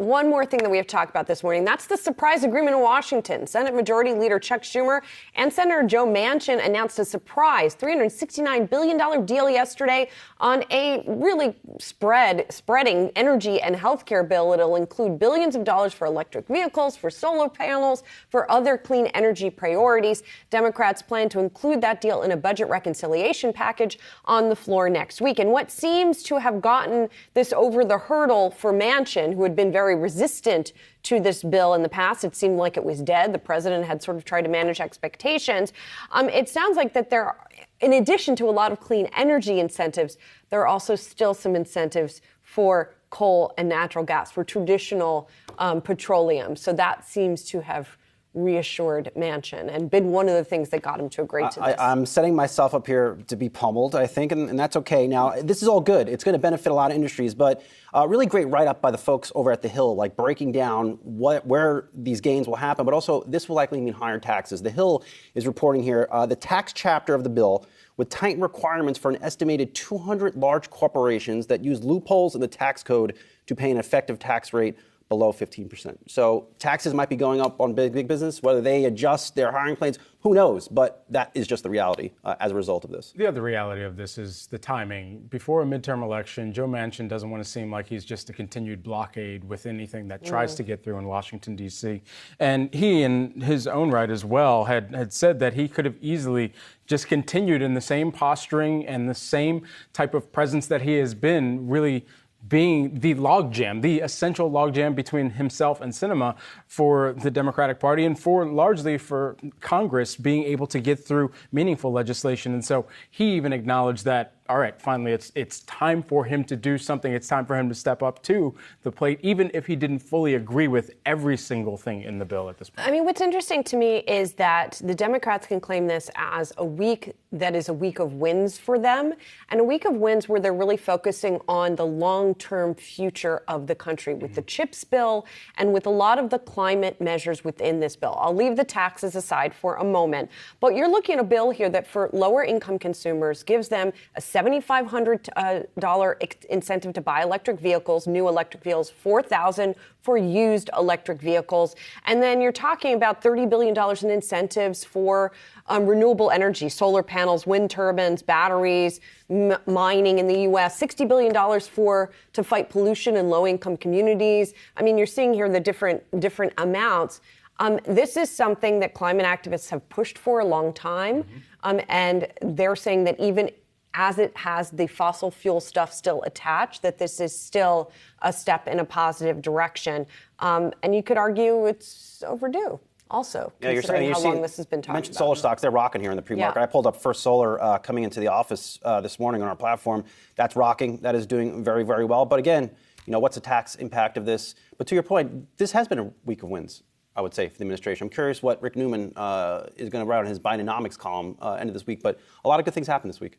one more thing that we have talked about this morning. That's the surprise agreement in Washington. Senate Majority Leader Chuck Schumer and Senator Joe Manchin announced a surprise $369 billion deal yesterday on a really spreading energy and healthcare bill. It'll include billions of dollars for electric vehicles, for solar panels, for other clean energy priorities. Democrats plan to include that deal in a budget reconciliation package on the floor next week. And what seems to have gotten this over the hurdle for Manchin, who had been very resistant to this bill in the past, it seemed like it was dead. The president had sort of tried to manage expectations. It sounds like that there, in addition to a lot of clean energy incentives, there are also still some incentives for coal and natural gas, for traditional petroleum. So that seems to have reassured Manchin and been one of the things that got him to agree to this. I'm setting myself up here to be pummeled, I think, and that's okay. Now, this is all good. It's going to benefit a lot of industries, but really great write-up by the folks over at The Hill, like breaking down where these gains will happen, but also this will likely mean higher taxes. The Hill is reporting here the tax chapter of the bill would tighten requirements for an estimated 200 large corporations that use loopholes in the tax code to pay an effective tax rate below 15%. So taxes might be going up on big business. Whether they adjust their hiring plans, who knows? But that is just the reality as a result of this. The other reality of this is the timing. Before a midterm election, Joe Manchin doesn't want to seem like he's just a continued blockade with anything that tries to get through in Washington, D.C. And he, in his own right as well, had said that he could have easily just continued in the same posturing and the same type of presence that he has been, really being the logjam, the essential logjam between himself and Sinema for the Democratic Party and largely for Congress being able to get through meaningful legislation. And so he even acknowledged that, all right, finally, it's time for him to do something. It's time for him to step up to the plate, even if he didn't fully agree with every single thing in the bill at this point. I mean, what's interesting to me is that the Democrats can claim this as a week that is a week of wins for them, and a week of wins where they're really focusing on the long-term future of the country with the CHIPS bill and with a lot of the climate measures within this bill. I'll leave the taxes aside for a moment, but you're looking at a bill here that for lower-income consumers gives them a $7,500 incentive to buy electric vehicles, new electric vehicles, $4,000 for used electric vehicles. And then you're talking about $30 billion in incentives for renewable energy, solar panels, wind turbines, batteries, mining in the U.S., $60 billion to fight pollution in low-income communities. I mean, you're seeing here the different amounts. This is something that climate activists have pushed for a long time, and they're saying that even as it has the fossil fuel stuff still attached, that this is still a step in a positive direction. And you could argue it's overdue also, considering how long this has been talked about. You mentioned solar stocks. They're rocking here in the pre-market. I pulled up First Solar coming into the office this morning on our platform. That's rocking. That is doing very, very well. But again, what's the tax impact of this? But to your point, this has been a week of wins, I would say, for the administration. I'm curious what Rick Newman is going to write on his Bidenomics column end of this week. But a lot of good things happened this week.